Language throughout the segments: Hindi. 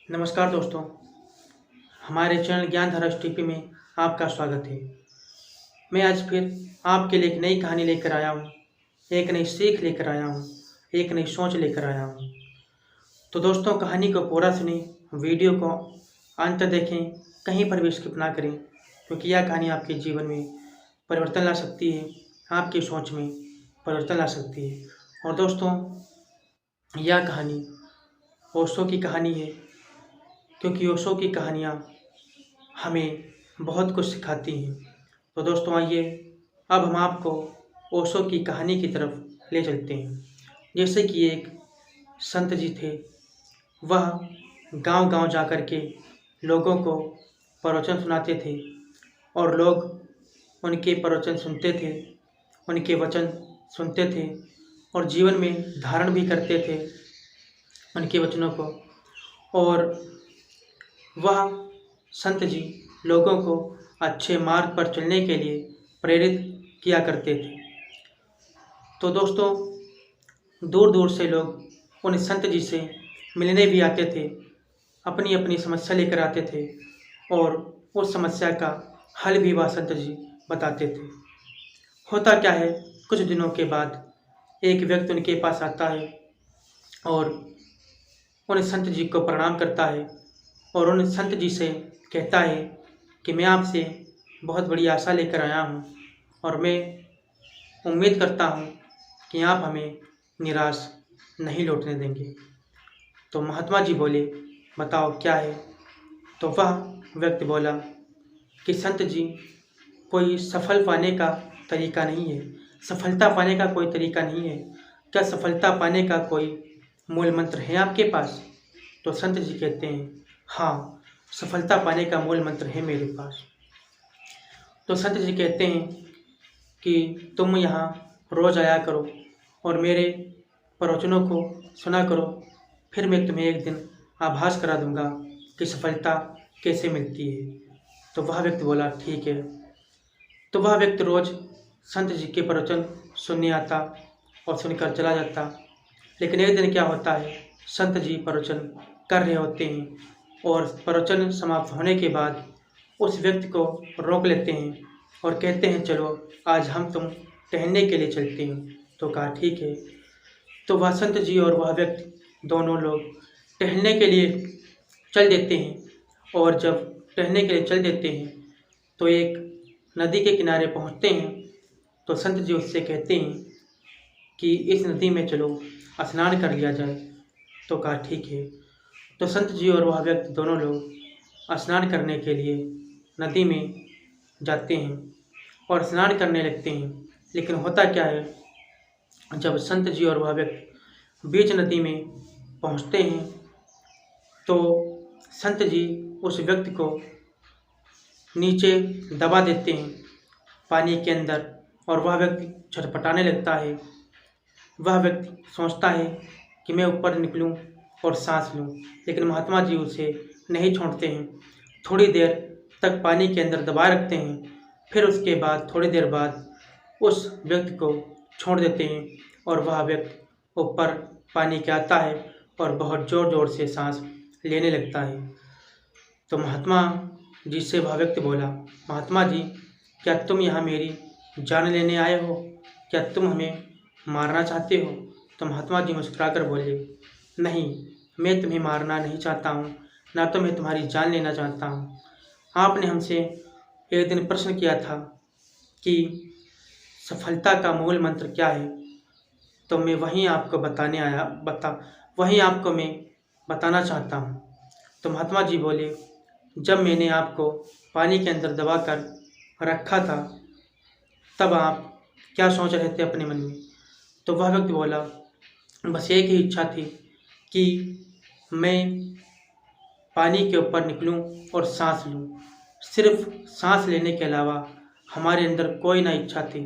नमस्कार दोस्तों, हमारे चैनल ज्ञानधारा टीपी में आपका स्वागत है। मैं आज फिर आपके लिए एक नई कहानी लेकर आया हूँ, एक नई सीख लेकर आया हूँ, एक नई सोच लेकर आया हूँ। तो दोस्तों, कहानी को पूरा सुनें, वीडियो को अंत तक देखें, कहीं पर भी स्किप ना करें, क्योंकि यह कहानी आपके जीवन में परिवर्तन ला सकती है, आपकी सोच में परिवर्तन ला सकती है। और दोस्तों, यह कहानी ओशो की कहानी है, क्योंकि ओशो की कहानियाँ हमें बहुत कुछ सिखाती हैं। तो दोस्तों, आइए अब हम आपको ओशो की कहानी की तरफ ले चलते हैं। जैसे कि एक संत जी थे, वह गांव-गांव जाकर के लोगों को प्रवचन सुनाते थे और लोग उनके प्रवचन सुनते थे, उनके वचन सुनते थे और जीवन में धारण भी करते थे उनके वचनों को। और वह संत जी लोगों को अच्छे मार्ग पर चलने के लिए प्रेरित किया करते थे। तो दोस्तों, दूर दूर से लोग उन संत जी से मिलने भी आते थे, अपनी अपनी समस्या लेकर आते थे और उस समस्या का हल भी वह संत जी बताते थे। होता क्या है, कुछ दिनों के बाद एक व्यक्ति उनके पास आता है और उन संत जी को प्रणाम करता है और उन संत जी से कहता है कि मैं आपसे बहुत बड़ी आशा लेकर आया हूँ और मैं उम्मीद करता हूँ कि आप हमें निराश नहीं लौटने देंगे। तो महात्मा जी बोले, बताओ क्या है। तो वह व्यक्ति बोला कि संत जी, कोई सफल पाने का तरीका नहीं है, सफलता पाने का कोई तरीका नहीं है। क्या सफलता पाने का कोई मूल मंत्र है आपके पास? तो संत जी कहते हैं, हाँ, सफलता पाने का मूल मंत्र है मेरे पास। तो संत जी कहते हैं कि तुम यहाँ रोज़ आया करो और मेरे प्रवचनों को सुना करो, फिर मैं तुम्हें एक दिन आभास करा दूंगा कि सफलता कैसे मिलती है। तो वह व्यक्ति बोला, ठीक है। तो वह व्यक्ति रोज़ संत जी के प्रवचन सुनने आता और सुनकर चला जाता। लेकिन एक दिन क्या होता है, संत जी प्रवचन कर रहे होते हैं और प्रवचन समाप्त होने के बाद उस व्यक्ति को रोक लेते हैं और कहते हैं, चलो आज हम तुम टहलने के लिए चलते हैं। तो कहा, ठीक है। तो वह संत जी और वह व्यक्ति दोनों लोग टहलने के लिए चल देते हैं और जब टहलने के लिए चल देते हैं तो एक नदी के किनारे पहुंचते हैं। तो संत जी उससे कहते हैं कि इस नदी में चलो स्नान कर लिया जाए। तो कहा, ठीक है। तो संत जी और वह व्यक्ति दोनों लोग स्नान करने के लिए नदी में जाते हैं और स्नान करने लगते हैं। लेकिन होता क्या है, जब संत जी और वह व्यक्ति बीच नदी में पहुंचते हैं तो संत जी उस व्यक्ति को नीचे दबा देते हैं पानी के अंदर और वह व्यक्ति छटपटाने लगता है। वह व्यक्ति सोचता है कि मैं ऊपर निकलूं और सांस लूं, लेकिन महात्मा जी उसे नहीं छोड़ते हैं। थोड़ी देर तक पानी के अंदर दबाए रखते हैं, फिर उसके बाद थोड़ी देर बाद उस व्यक्ति को छोड़ देते हैं और वह व्यक्ति ऊपर पानी के आता है और बहुत ज़ोर ज़ोर से सांस लेने लगता है। तो महात्मा जी से वह व्यक्ति बोला, महात्मा जी, क्या तुम यहाँ मेरी जान लेने आए हो? क्या तुम हमें मारना चाहते हो? तो महात्मा जी मुस्कुराकर बोले, नहीं, मैं तुम्हें मारना नहीं चाहता हूँ, ना तो मैं तुम्हारी जान लेना चाहता हूँ। आपने हमसे एक दिन प्रश्न किया था कि सफलता का मूल मंत्र क्या है, तो मैं वहीं आपको बताना चाहता हूँ। तो महात्मा जी बोले, जब मैंने आपको पानी के अंदर दबा कर रखा था तब आप क्या सोच रहे थे अपने मन में? तो वह व्यक्ति बोला, बस एक ही इच्छा थी कि मैं पानी के ऊपर निकलूं और सांस लूं। सिर्फ सांस लेने के अलावा हमारे अंदर कोई ना इच्छा थी,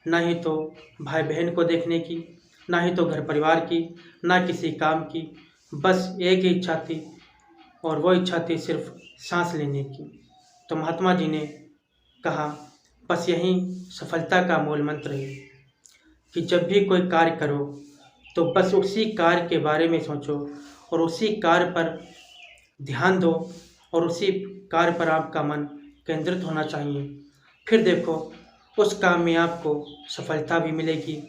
ना ही तो भाई बहन को देखने की, ना ही तो घर परिवार की, ना किसी काम की। बस एक ही इच्छा थी और वो इच्छा थी सिर्फ सांस लेने की। तो महात्मा जी ने कहा, बस यही सफलता का मूल मंत्र है कि जब भी कोई कार्य करो तो बस उसी कार्य के बारे में सोचो और उसी कार्य पर ध्यान दो और उसी कार्य पर आपका मन केंद्रित होना चाहिए। फिर देखो, उस काम में आपको सफलता भी मिलेगी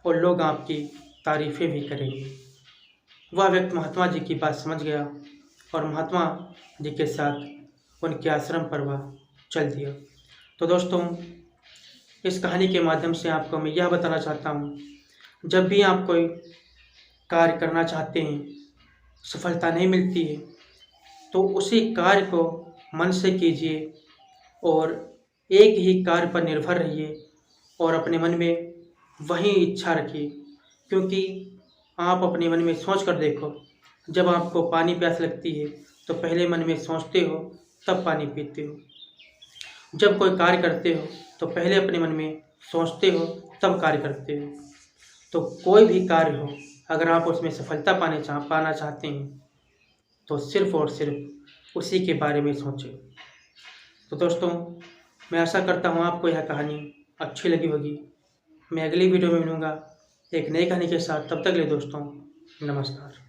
और लोग आपकी तारीफ़ें भी करेंगे। वह व्यक्ति महात्मा जी की बात समझ गया और महात्मा जी के साथ उनके आश्रम पर वह चल दिया। तो दोस्तों, इस कहानी के माध्यम से आपको मैं यह बताना चाहता हूँ, जब भी आप कोई कार्य करना चाहते हैं, सफलता नहीं मिलती है, तो उसी कार्य को मन से कीजिए और एक ही कार्य पर निर्भर रहिए और अपने मन में वही इच्छा रखिए। क्योंकि आप अपने मन में सोच कर देखो, जब आपको पानी प्यास लगती है तो पहले मन में सोचते हो, तब पानी पीते हो। जब कोई कार्य करते हो तो पहले अपने मन में सोचते हो, तब कार्य करते हो। तो कोई भी कार्य हो, अगर आप उसमें सफलता पाना चाहते हैं तो सिर्फ और सिर्फ उसी के बारे में सोचें। तो दोस्तों, मैं आशा करता हूँ आपको यह कहानी अच्छी लगी होगी। मैं अगली वीडियो में मिलूँगा एक नई कहानी के साथ। तब तक के लिए दोस्तों, नमस्कार।